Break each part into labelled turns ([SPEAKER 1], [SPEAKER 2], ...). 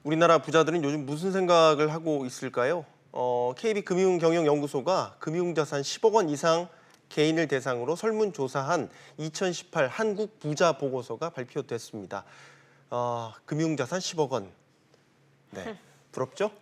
[SPEAKER 1] 우리나라 부자들은 요즘 무슨 생각을 하고 있을까요? KB금융경영연구소가 금융자산 10억 원 이상 개인을 대상으로 설문조사한 2018 한국 부자 보고서가 발표됐습니다. 금융자산 10억 원. 네, 부럽죠?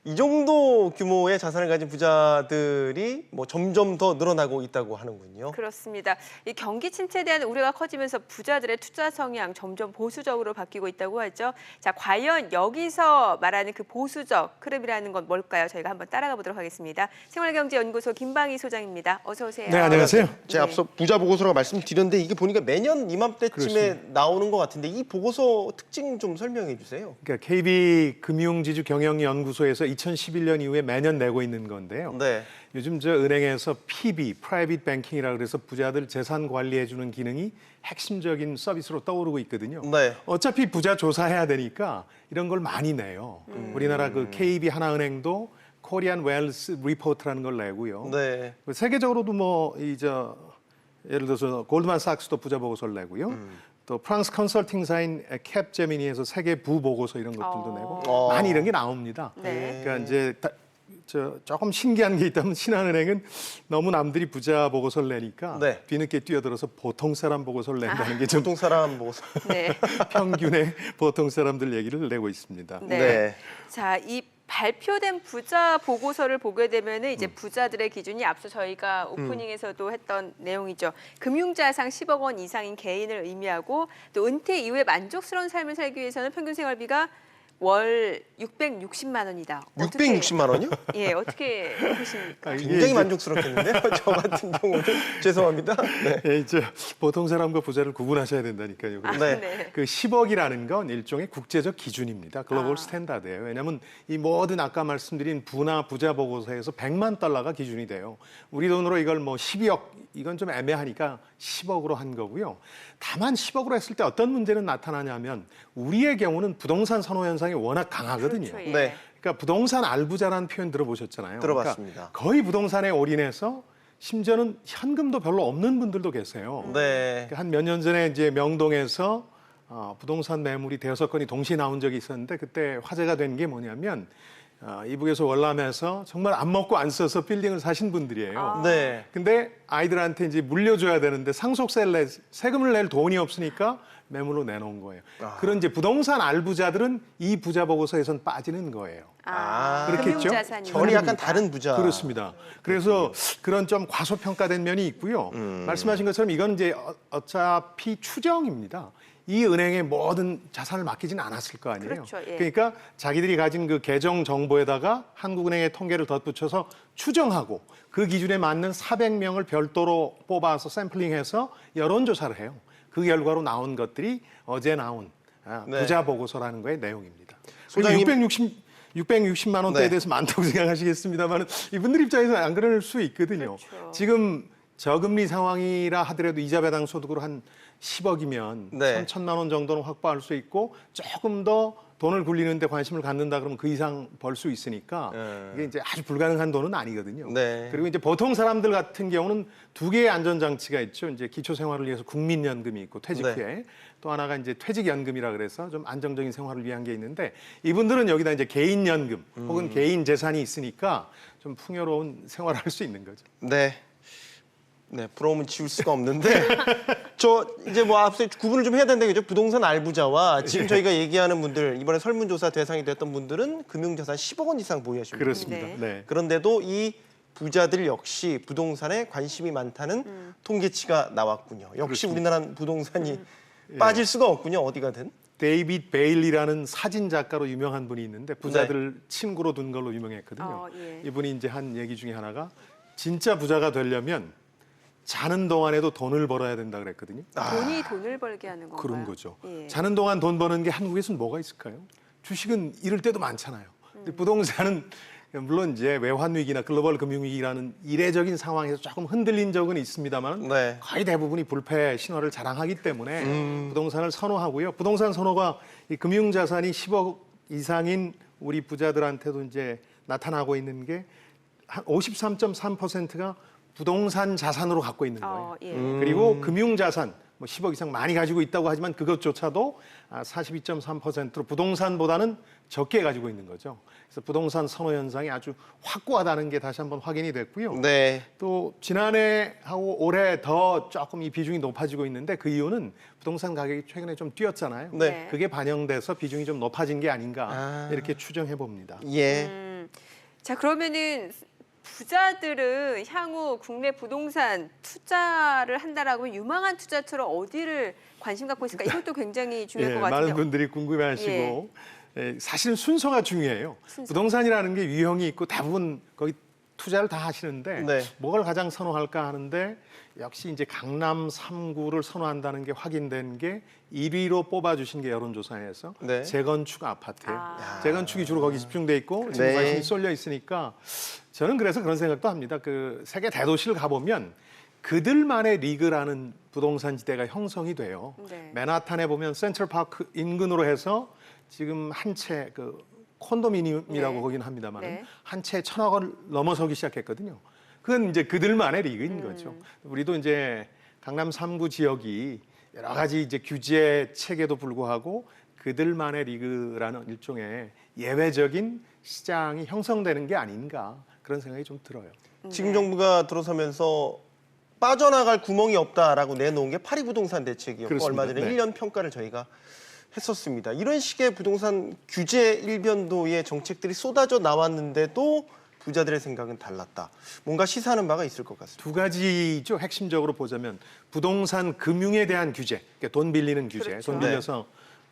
[SPEAKER 1] 이 정도 규모의 자산을 가진 부자들이 점점 더 늘어나고 있다고 하는군요.
[SPEAKER 2] 그렇습니다. 이 경기 침체에 대한 우려가 커지면서 부자들의 투자 성향 점점 보수적으로 바뀌고 있다고 하죠. 자, 과연 여기서 말하는 그 보수적 흐름이라는 건 뭘까요? 저희가 한번 따라가 보도록 하겠습니다. 생활경제연구소 김방희 소장입니다. 어서 오세요.
[SPEAKER 3] 네, 안녕하세요.
[SPEAKER 1] 제가 앞서 부자 보고서라고 말씀드렸는데 이게 보니까 매년 이맘때쯤에
[SPEAKER 3] 그렇습니다.
[SPEAKER 1] 나오는 것 같은데 이 보고서 특징 좀 설명해 주세요.
[SPEAKER 3] 그러니까 KB금융지주경영연구소에서 2011년 이후에 매년 내고 있는 건데요.
[SPEAKER 1] 네.
[SPEAKER 3] 요즘 저 은행에서 PB, Private Banking이라 그래서 부자들 재산 관리해 주는 기능이 핵심적인 서비스로 떠오르고 있거든요.
[SPEAKER 1] 네.
[SPEAKER 3] 어차피 부자 조사해야 되니까 이런 걸 많이 내요. 우리나라 그 KB 하나은행도 코리안 웰스 리포트라는 걸 내고요.
[SPEAKER 1] 네.
[SPEAKER 3] 세계적으로도 예를 들어서 골드만삭스도 부자 보고서를 내고요. 또 프랑스 컨설팅사인 캡제미니에서 세계 부 보고서 이런 것들도 내고 많이 이런 게 나옵니다.
[SPEAKER 2] 네.
[SPEAKER 3] 그러니까 이제 조금 신기한 게 있다면 신한은행은 너무 남들이 부자 보고서를 내니까
[SPEAKER 1] 네.
[SPEAKER 3] 뒤늦게 뛰어들어서 보통 사람 보고서를 낸다는 게 좀
[SPEAKER 1] 보통 사람 보고서.
[SPEAKER 2] 네.
[SPEAKER 3] 평균의 보통 사람들 얘기를 내고 있습니다.
[SPEAKER 2] 네.
[SPEAKER 1] 네.
[SPEAKER 2] 자, 이 발표된 부자 보고서를 보게 되면은 이제 부자들의 기준이 앞서 저희가 오프닝에서도 했던 내용이죠. 금융자산 10억 원 이상인 개인을 의미하고 또 은퇴 이후에 만족스러운 삶을 살기 위해서는 평균 생활비가 월 660만 원이다.
[SPEAKER 1] 660만 원이요?
[SPEAKER 2] 예, 어떻게 보십니까?
[SPEAKER 1] 굉장히 만족스럽겠는데요. 저 같은 경우는 죄송합니다. 네.
[SPEAKER 3] 예, 이제 보통 사람과 부자를 구분하셔야 된다니까요. 그래서
[SPEAKER 1] 네.
[SPEAKER 2] 네.
[SPEAKER 3] 그 10억이라는 건 일종의 국제적 기준입니다. 글로벌 스탠다드예요. 왜냐하면 이 모든 아까 말씀드린 부나 부자 보고서에서 100만 달러가 기준이 돼요. 우리 돈으로 이걸 12억 이건 좀 애매하니까 10억으로 한 거고요. 다만 10억으로 했을 때 어떤 문제는 나타나냐면 우리의 경우는 부동산 선호 현상이 워낙 강하거든요.
[SPEAKER 2] 그렇죠, 예.
[SPEAKER 1] 네.
[SPEAKER 3] 그러니까 부동산 알부자라는 표현 들어보셨잖아요.
[SPEAKER 1] 들어봤습니다.
[SPEAKER 3] 그러니까 거의 부동산에 올인해서 심지어는 현금도 별로 없는 분들도 계세요.
[SPEAKER 1] 네.
[SPEAKER 3] 한 몇 년 전에 이제 명동에서 부동산 매물이 5건이 동시에 나온 적이 있었는데 그때 화제가 된 게 뭐냐면 이북에서 월남에서 정말 안 먹고 안 써서 빌딩을 사신 분들이에요.
[SPEAKER 1] 네.
[SPEAKER 3] 근데 아이들한테 이제 물려줘야 되는데 상속세를 세금을 낼 돈이 없으니까 매물로 내놓은 거예요. 그런 이제 부동산 알부자들은 이 부자 보고서에선 빠지는 거예요. 그렇겠죠?
[SPEAKER 2] 금융자산이
[SPEAKER 1] 결이 약간 다른 부자.
[SPEAKER 3] 그렇습니다. 그래서 그런 좀 과소평가된 면이 있고요. 말씀하신 것처럼 이건 이제 어차피 추정입니다. 이 은행에 모든 자산을 맡기지는 않았을 거 아니에요.
[SPEAKER 2] 그렇죠, 예.
[SPEAKER 3] 그러니까 자기들이 가진 그 계정 정보에다가 한국은행의 통계를 덧붙여서 추정하고 그 기준에 맞는 400명을 별도로 뽑아서 샘플링해서 여론조사를 해요. 그 결과로 나온 것들이 어제 나온
[SPEAKER 1] 네.
[SPEAKER 3] 부자 보고서라는 거의 내용입니다.
[SPEAKER 1] 소장님.
[SPEAKER 3] 660만 원대에
[SPEAKER 1] 네.
[SPEAKER 3] 대해서 많다고 생각하시겠습니다만 이분들 입장에서는 안 그럴 수 있거든요.
[SPEAKER 2] 그렇죠.
[SPEAKER 3] 지금 저금리 상황이라 하더라도 이자 배당 소득으로 한 10억이면
[SPEAKER 1] 네.
[SPEAKER 3] 3천만 원 정도는 확보할 수 있고 조금 더 돈을 굴리는 데 관심을 갖는다 그러면 그 이상 벌 수 있으니까 이게 이제 아주 불가능한 돈은 아니거든요.
[SPEAKER 1] 네.
[SPEAKER 3] 그리고 이제 보통 사람들 같은 경우는 두 개의 안전장치가 있죠. 이제 기초생활을 위해서 국민연금이 있고 퇴직
[SPEAKER 1] 네.
[SPEAKER 3] 후에 또 하나가 이제 퇴직연금이라 그래서 좀 안정적인 생활을 위한 게 있는데 이분들은 여기다 이제 개인연금 혹은 개인 재산이 있으니까 좀 풍요로운 생활을 할 수 있는 거죠.
[SPEAKER 1] 네. 네, 부러움은 지울 수가 없는데 저 이제 앞서 구분을 좀 해야 된다는 거죠. 부동산 알부자와 지금 저희가 얘기하는 분들 이번에 설문조사 대상이 됐던 분들은 금융자산 10억 원 이상 보유하시는
[SPEAKER 3] 그렇습니다.
[SPEAKER 2] 네.
[SPEAKER 3] 네.
[SPEAKER 1] 그런데도 이 부자들 역시 부동산에 관심이 많다는 통계치가 나왔군요. 역시
[SPEAKER 3] 그렇습니다.
[SPEAKER 1] 우리나라는 부동산이 빠질 수가 없군요. 어디 가든.
[SPEAKER 3] 데이빗 베일리라는 사진 작가로 유명한 분이 있는데 부자들을 친구로 둔 걸로 유명했거든요.
[SPEAKER 2] 예.
[SPEAKER 3] 이분이 이제 한 얘기 중에 하나가 진짜 부자가 되려면 자는 동안에도 돈을 벌어야 된다 그랬거든요.
[SPEAKER 2] 돈이 돈을 벌게 하는 건가요?
[SPEAKER 3] 그런 거죠.
[SPEAKER 2] 예.
[SPEAKER 3] 자는 동안 돈 버는 게 한국에서는 뭐가 있을까요? 주식은 이럴 때도 많잖아요. 근데 부동산은 물론 이제 외환 위기나 글로벌 금융 위기라는 이례적인 상황에서 조금 흔들린 적은 있습니다만
[SPEAKER 1] 네.
[SPEAKER 3] 거의 대부분이 불패 신호를 자랑하기 때문에 부동산을 선호하고요. 부동산 선호가 이 금융 자산이 10억 이상인 우리 부자들한테도 이제 나타나고 있는 게 한 53.3%가 부동산 자산으로 갖고 있는 거예요.
[SPEAKER 2] 예.
[SPEAKER 3] 그리고 금융 자산, 뭐 10억 이상 많이 가지고 있다고 하지만 그것조차도 42.3%로 부동산보다는 적게 가지고 있는 거죠. 그래서 부동산 선호 현상이 아주 확고하다는 게 다시 한번 확인이 됐고요.
[SPEAKER 1] 네.
[SPEAKER 3] 또 지난해하고 올해 더 조금 이 비중이 높아지고 있는데 그 이유는 부동산 가격이 최근에 좀 뛰었잖아요.
[SPEAKER 1] 네.
[SPEAKER 3] 그게 반영돼서 비중이 좀 높아진 게 아닌가
[SPEAKER 1] 아.
[SPEAKER 3] 이렇게 추정해 봅니다.
[SPEAKER 1] 예.
[SPEAKER 2] 자, 그러면은 부자들은 향후 국내 부동산 투자를 한다라고 하면 유망한 투자처럼 어디를 관심 갖고 있을까? 이것도 굉장히 중요할 것 같은데요.
[SPEAKER 3] 많은 분들이 궁금해하시고 사실은 순서가 중요해요. 부동산이라는 게 유형이 있고 대부분 거기 투자를 다 하시는데
[SPEAKER 1] 네.
[SPEAKER 3] 뭘 가장 선호할까 하는데 역시 이제 강남 3구를 선호한다는 게 확인된 게 1위로 뽑아주신 게 여론조사에서
[SPEAKER 1] 네.
[SPEAKER 3] 재건축 아파트예요.
[SPEAKER 2] 아.
[SPEAKER 3] 재건축이 주로 거기 집중돼 있고 지금
[SPEAKER 1] 네.
[SPEAKER 3] 관심이 쏠려 있으니까 저는 그래서 그런 생각도 합니다. 그 세계 대도시를 가보면 그들만의 리그라는 부동산 지대가 형성이 돼요.
[SPEAKER 2] 네.
[SPEAKER 3] 맨하탄에 보면 센트럴파크 인근으로 해서 지금 한 채 그 콘도미니엄이라고
[SPEAKER 2] 네.
[SPEAKER 3] 거기는 합니다만
[SPEAKER 2] 네.
[SPEAKER 3] 한 채 1,000억을 넘어서기 시작했거든요. 그건 이제 그들만의 리그인 거죠. 우리도 이제 강남 3구 지역이 여러 가지 이제 규제 체계도 불구하고 그들만의 리그라는 일종의 예외적인 시장이 형성되는 게 아닌가 그런 생각이 좀 들어요.
[SPEAKER 1] 지금 정부가 들어서면서 빠져나갈 구멍이 없다라고 내놓은 게 파리부동산 대책이었고
[SPEAKER 3] 그렇습니다.
[SPEAKER 1] 얼마 전에
[SPEAKER 3] 네.
[SPEAKER 1] 1년 평가를 저희가 했었습니다. 이런 식의 부동산 규제 일변도의 정책들이 쏟아져 나왔는데도 부자들의 생각은 달랐다. 뭔가 시사하는 바가 있을 것 같습니다.
[SPEAKER 3] 두 가지죠. 핵심적으로 보자면 부동산 금융에 대한 규제, 그러니까 돈 빌리는 규제,
[SPEAKER 2] 그렇죠.
[SPEAKER 3] 돈 빌려서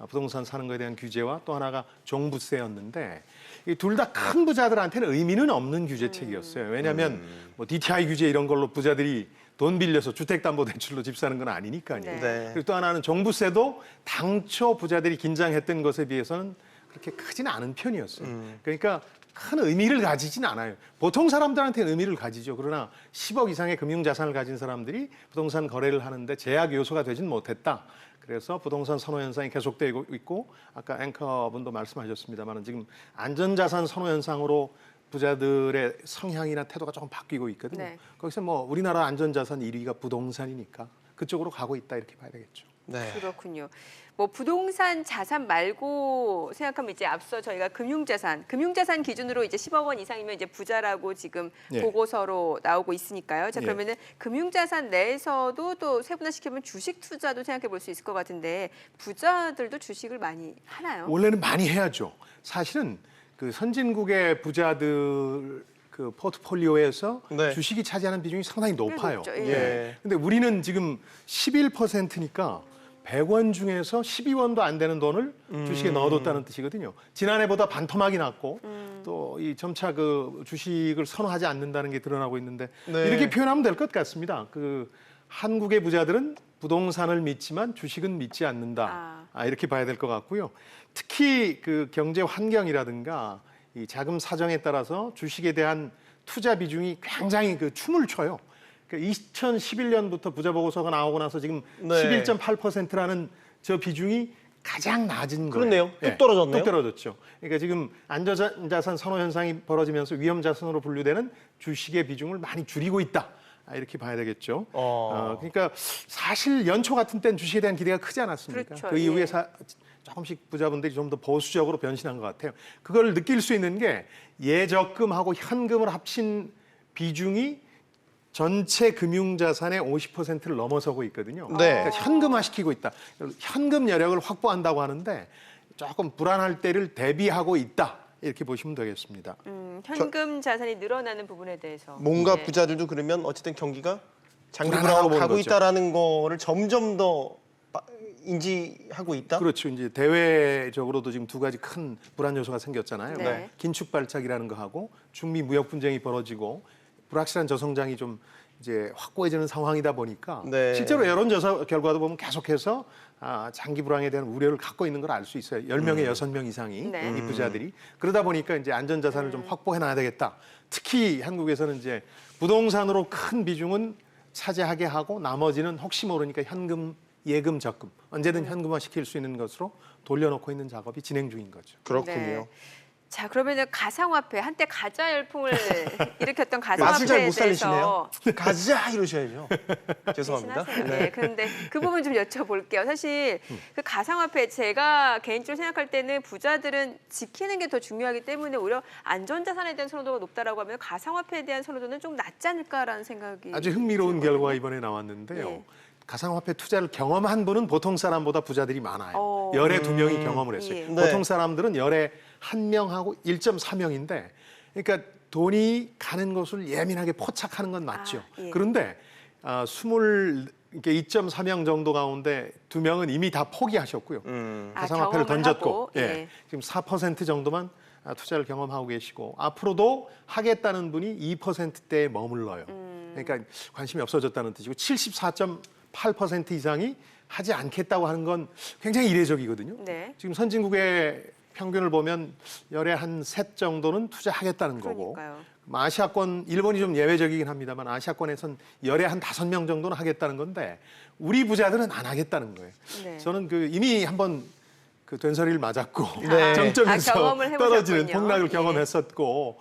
[SPEAKER 3] 부동산 사는 것에 대한 규제와 또 하나가 종부세였는데 이 둘 다 큰 부자들한테는 의미는 없는 규제책이었어요. 왜냐하면 뭐 DTI 규제 이런 걸로 부자들이 돈 빌려서 주택담보대출로 집 사는 건 아니니까요.
[SPEAKER 2] 네.
[SPEAKER 1] 네.
[SPEAKER 3] 그리고 또 하나는 종부세도 당초 부자들이 긴장했던 것에 비해서는 그렇게 크지는 않은 편이었어요. 그러니까 큰 의미를 가지진 않아요. 보통 사람들한테는 의미를 가지죠. 그러나 10억 이상의 금융자산을 가진 사람들이 부동산 거래를 하는데 제약 요소가 되진 못했다. 그래서 부동산 선호 현상이 계속되고 있고 아까 앵커분도 말씀하셨습니다만 지금 안전자산 선호 현상으로 부자들의 성향이나 태도가 조금 바뀌고 있거든요.
[SPEAKER 2] 네.
[SPEAKER 3] 거기서 뭐 우리나라 안전자산 1위가 부동산이니까 그쪽으로 가고 있다 이렇게 봐야 되겠죠.
[SPEAKER 1] 네.
[SPEAKER 2] 그렇군요. 뭐 부동산 자산 말고 생각하면 이제 앞서 저희가 금융자산 기준으로 이제 10억 원 이상이면 이제 부자라고 지금
[SPEAKER 3] 예.
[SPEAKER 2] 보고서로 나오고 있으니까요. 자,
[SPEAKER 3] 예.
[SPEAKER 2] 그러면은 금융자산 내에서도 또 세분화시키면 주식 투자도 생각해 볼 수 있을 것 같은데 부자들도 주식을 많이 하나요?
[SPEAKER 3] 원래는 많이 해야죠. 사실은 그 선진국의 부자들 그 포트폴리오에서
[SPEAKER 1] 네.
[SPEAKER 3] 주식이 차지하는 비중이 상당히 높아요.
[SPEAKER 2] 높죠.
[SPEAKER 1] 예.
[SPEAKER 2] 예.
[SPEAKER 3] 근데 우리는 지금 11%니까 100원 중에서 12원도 안 되는 돈을 주식에 넣어뒀다는 뜻이거든요. 지난해보다 반토막이 났고 또 이 점차 그 주식을 선호하지 않는다는 게 드러나고 있는데
[SPEAKER 1] 네.
[SPEAKER 3] 이렇게 표현하면 될 것 같습니다. 그 한국의 부자들은 부동산을 믿지만 주식은 믿지 않는다. 이렇게 봐야 될 것 같고요. 특히 그 경제 환경이라든가 이 자금 사정에 따라서 주식에 대한 투자 비중이 굉장히 그 춤을 춰요. 그러니까 2011년부터 부자 보고서가 나오고 나서 지금
[SPEAKER 1] 네.
[SPEAKER 3] 11.8%라는 저 비중이 가장 낮은 거예요.
[SPEAKER 1] 그렇네요. 뚝
[SPEAKER 3] 예,
[SPEAKER 1] 떨어졌네요.
[SPEAKER 3] 뚝 떨어졌죠. 그러니까 지금 안전자산 선호 현상이 벌어지면서 위험자산으로 분류되는 주식의 비중을 많이 줄이고 있다. 이렇게 봐야 되겠죠. 그러니까 사실 연초 같은 때는 주식에 대한 기대가 크지 않았습니까?
[SPEAKER 2] 그렇죠.
[SPEAKER 3] 그 이후에
[SPEAKER 2] 예.
[SPEAKER 3] 조금씩 부자분들이 좀 더 보수적으로 변신한 것 같아요. 그걸 느낄 수 있는 게 예적금하고 현금을 합친 비중이 전체 금융자산의 50%를 넘어서고 있거든요.
[SPEAKER 1] 네.
[SPEAKER 3] 그러니까 현금화시키고 있다. 현금 여력을 확보한다고 하는데 조금 불안할 때를 대비하고 있다. 이렇게 보시면 되겠습니다.
[SPEAKER 2] 현금 자산이 늘어나는 부분에 대해서
[SPEAKER 1] 뭔가
[SPEAKER 2] 예.
[SPEAKER 1] 부자들도 그러면 어쨌든 경기가 장기
[SPEAKER 3] 불안하다고
[SPEAKER 1] 불황으로
[SPEAKER 3] 보는
[SPEAKER 1] 가고
[SPEAKER 3] 거죠.
[SPEAKER 1] 있다라는 거를 점점 더 인지하고 있다.
[SPEAKER 3] 그렇죠. 이제 대외적으로도 지금 두 가지 큰 불안 요소가 생겼잖아요.
[SPEAKER 2] 네.
[SPEAKER 3] 긴축 발작이라는 거 하고 중미 무역 분쟁이 벌어지고 불확실한 저성장이 좀 이제 확고해지는 상황이다 보니까
[SPEAKER 1] 네.
[SPEAKER 3] 실제로 여론조사 결과도 보면 계속해서 장기 불황에 대한 우려를 갖고 있는 걸 알 수 있어요. 10명에 6명 이상이
[SPEAKER 2] 네.
[SPEAKER 3] 이 부자들이 그러다 보니까 이제 안전자산을 좀 확보해 놔야 되겠다. 특히 한국에서는 이제 부동산으로 큰 비중은 차지하게 하고 나머지는 혹시 모르니까 현금, 예금, 적금 언제든 현금화 시킬 수 있는 것으로 돌려놓고 있는 작업이 진행 중인 거죠.
[SPEAKER 1] 그렇군요.
[SPEAKER 2] 네. 자, 그러면은 가상화폐 한때 가짜 열풍을 일으켰던
[SPEAKER 1] 맛을 잘
[SPEAKER 2] 가상화폐에
[SPEAKER 1] 못 살리시네요.
[SPEAKER 2] 대해서
[SPEAKER 1] 가자 이러셔야죠. 죄송합니다.
[SPEAKER 2] 대신하세요. 네. 그런데 그 부분 좀 여쭤볼게요. 사실 그 가상화폐 제가 개인적으로 생각할 때는 부자들은 지키는 게 더 중요하기 때문에 오히려 안전자산에 대한 선호도가 높다라고 하면 가상화폐에 대한 선호도는 좀 낮지 않을까라는 생각이
[SPEAKER 3] 아주 흥미로운
[SPEAKER 2] 들거든요.
[SPEAKER 3] 결과가 이번에 나왔는데요.
[SPEAKER 2] 예.
[SPEAKER 3] 가상화폐 투자를 경험한 분은 보통 사람보다 부자들이 많아요.
[SPEAKER 2] 어.
[SPEAKER 3] 열에 2명이 경험을 했어요.
[SPEAKER 2] 예.
[SPEAKER 1] 네.
[SPEAKER 3] 보통 사람들은 열에 1명하고 1.4명인데, 그러니까 돈이 가는 것을 예민하게 포착하는 건 맞죠.
[SPEAKER 2] 예.
[SPEAKER 3] 그런데 2.4명 정도 가운데 2명은 이미 다 포기하셨고요. 가상화폐를
[SPEAKER 2] 경험을
[SPEAKER 3] 던졌고,
[SPEAKER 2] 하고, 예.
[SPEAKER 3] 지금 4% 정도만 투자를 경험하고 계시고, 앞으로도 하겠다는 분이 2%대에 머물러요. 그러니까 관심이 없어졌다는 뜻이고, 74.8% 이상이 하지 않겠다고 하는 건 굉장히 이례적이거든요.
[SPEAKER 2] 네.
[SPEAKER 3] 지금 선진국의 평균을 보면 열에 한 셋 정도는 투자하겠다는 거고,
[SPEAKER 2] 그러니까요.
[SPEAKER 3] 아시아권, 일본이 좀 예외적이긴 합니다만 아시아권에선 열에 한 5명 정도는 하겠다는 건데 우리 부자들은 안 하겠다는 거예요.
[SPEAKER 2] 네.
[SPEAKER 3] 저는 이미 한번 그 된소리를 맞았고
[SPEAKER 1] 네.
[SPEAKER 3] 정점에서
[SPEAKER 2] 경험을 해보셨군요.
[SPEAKER 3] 떨어지는 폭락을
[SPEAKER 2] 예.
[SPEAKER 3] 경험했었고,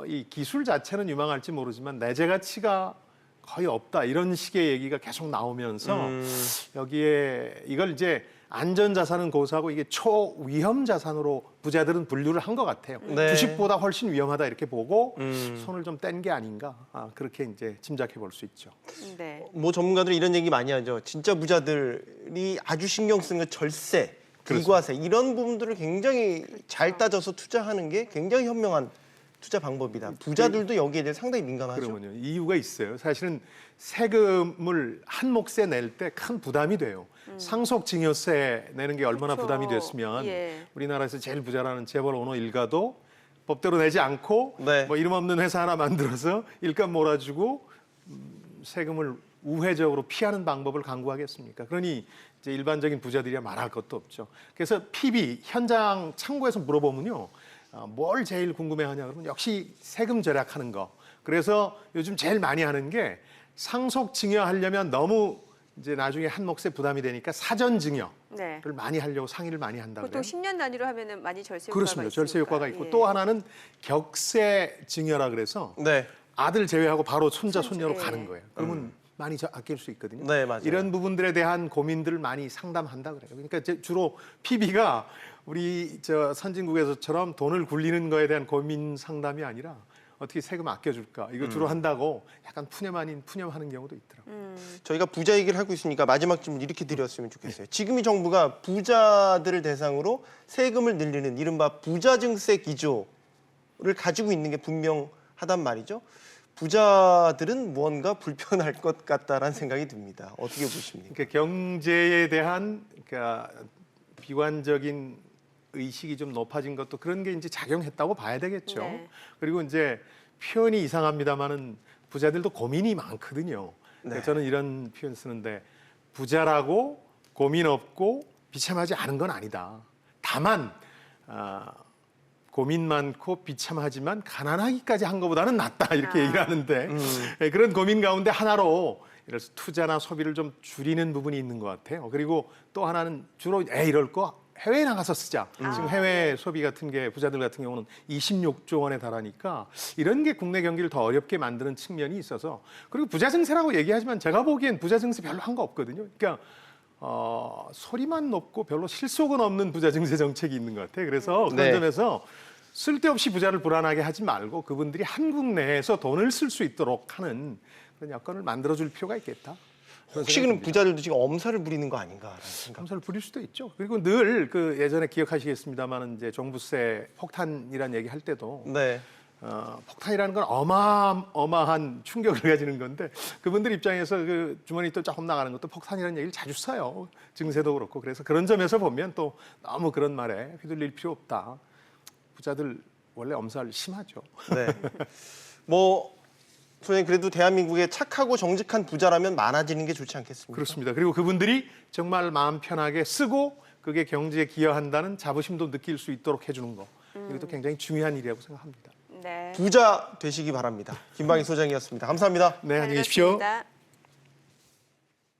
[SPEAKER 3] 이 기술 자체는 유망할지 모르지만 내재 가치가 거의 없다, 이런 식의 얘기가 계속 나오면서 여기에 이걸 이제 안전자산은 고수하고 이게 초위험 자산으로 부자들은 분류를 한 것 같아요.
[SPEAKER 1] 네.
[SPEAKER 3] 주식보다 훨씬 위험하다 이렇게 보고 손을 좀 뗀 게 아닌가, 그렇게 이제 짐작해 볼 수 있죠.
[SPEAKER 2] 네.
[SPEAKER 1] 뭐 전문가들이 이런 얘기 많이 하죠. 진짜 부자들이 아주 신경 쓰는 건 절세, 비과세 이런 부분들을 굉장히 잘 따져서 투자하는 게 굉장히 현명한 투자 방법이다. 부자들도 여기에 대해 상당히 민감하죠.
[SPEAKER 3] 그러면요, 이유가 있어요. 사실은 세금을 한 몫에 낼 때 큰 부담이 돼요. 상속증여세 내는 게 얼마나
[SPEAKER 2] 그렇죠.
[SPEAKER 3] 부담이 됐으면
[SPEAKER 2] 예.
[SPEAKER 3] 우리나라에서 제일 부자라는 재벌 오너 일가도 법대로 내지 않고
[SPEAKER 1] 네.
[SPEAKER 3] 뭐 이름 없는 회사 하나 만들어서 일감 몰아주고 세금을 우회적으로 피하는 방법을 강구하겠습니까? 그러니 이제 일반적인 부자들이야 말할 것도 없죠. 그래서 PB 현장 창구에서 물어보면요, 뭘 제일 궁금해하냐 그러면 역시 세금 절약하는 거. 그래서 요즘 제일 많이 하는 게 상속 증여하려면 너무 이제 나중에 한 몫에 부담이 되니까 사전 증여를
[SPEAKER 2] 네.
[SPEAKER 3] 많이 하려고 상의를 많이 한다
[SPEAKER 2] 보통
[SPEAKER 3] 그래요.
[SPEAKER 2] 10년 단위로 하면은 많이 절세 효과가
[SPEAKER 3] 그렇습니다. 절세
[SPEAKER 2] 있으니까.
[SPEAKER 3] 효과가 있고
[SPEAKER 2] 예.
[SPEAKER 3] 또 하나는 격세 증여라 그래서
[SPEAKER 1] 네.
[SPEAKER 3] 아들 제외하고 바로 손자 손녀로
[SPEAKER 2] 예.
[SPEAKER 3] 가는 거예요. 그러면 많이 아낄 수 있거든요.
[SPEAKER 1] 네, 맞아요.
[SPEAKER 3] 이런 부분들에 대한 고민들을 많이 상담한다 그래요. 그러니까 이제 주로 PB가 우리 선진국에서처럼 돈을 굴리는 거에 대한 고민 상담이 아니라 어떻게 세금 아껴줄까, 이거 주로 한다고 약간 푸념 아닌 푸념하는 경우도 있더라고요.
[SPEAKER 1] 저희가 부자 얘기를 하고 있으니까 마지막 질문 이렇게 드렸으면 좋겠어요. 지금 이 정부가 부자들을 대상으로 세금을 늘리는 이른바 부자 증세 기조를 가지고 있는 게 분명하단 말이죠. 부자들은 무언가 불편할 것 같다라는 생각이 듭니다. 어떻게 보십니까?
[SPEAKER 3] 그러니까 경제에 대한 비관적인 의식이 좀 높아진 것도 그런 게 이제 작용했다고 봐야 되겠죠.
[SPEAKER 2] 네.
[SPEAKER 3] 그리고 이제 표현이 이상합니다만은 부자들도 고민이 많거든요. 그러니까
[SPEAKER 1] 네.
[SPEAKER 3] 저는 이런 표현 쓰는데, 부자라고 고민 없고 비참하지 않은 건 아니다. 다만 고민 많고 비참하지만 가난하기까지 한 것보다는 낫다, 이렇게 얘기를 하는데 그런 고민 가운데 하나로 이래서 투자나 소비를 좀 줄이는 부분이 있는 것 같아요. 그리고 또 하나는 주로 이럴 거 해외에 나가서 쓰자. 지금 해외 소비 같은 게 부자들 같은 경우는 26조 원에 달하니까 이런 게 국내 경기를 더 어렵게 만드는 측면이 있어서, 그리고 부자 증세라고 얘기하지만 제가 보기엔 부자 증세 별로 한 거 없거든요. 그러니까 소리만 높고 별로 실속은 없는 부자 증세 정책이 있는 것 같아요. 그래서 그런
[SPEAKER 1] 네.
[SPEAKER 3] 점에서 쓸데없이 부자를 불안하게 하지 말고 그분들이 한국 내에서 돈을 쓸 수 있도록 하는 그런 여건을 만들어줄 필요가 있겠다.
[SPEAKER 1] 혹시 그럼 부자들도 지금 엄살을 부리는 거 아닌가라는 생각.
[SPEAKER 3] 감사를 부릴 수도 있죠. 그리고 늘 예전에 기억하시겠습니다만 이제 종부세 폭탄이란 얘기 할 때도
[SPEAKER 1] 네.
[SPEAKER 3] 폭탄이라는 건 어마어마한 충격을 가지는 건데, 그분들 입장에서 주머니 또 조금 나가는 것도 폭탄이라는 얘기를 자주 써요. 증세도 그렇고. 그래서 그런 점에서 보면 또 너무 그런 말에 휘둘릴 필요 없다. 부자들 원래 엄살 심하죠.
[SPEAKER 1] 네. 뭐 선생님 그래도 대한민국에 착하고 정직한 부자라면 많아지는 게 좋지 않겠습니까?
[SPEAKER 3] 그렇습니다. 그리고 그분들이 정말 마음 편하게 쓰고 그게 경제에 기여한다는 자부심도 느낄 수 있도록 해주는 거. 이것도 굉장히 중요한 일이라고 생각합니다.
[SPEAKER 2] 네.
[SPEAKER 1] 부자 되시기 바랍니다. 김방희 소장이었습니다. 감사합니다.
[SPEAKER 3] 네, 안녕히 계십시오.
[SPEAKER 2] 잘 들었습니다.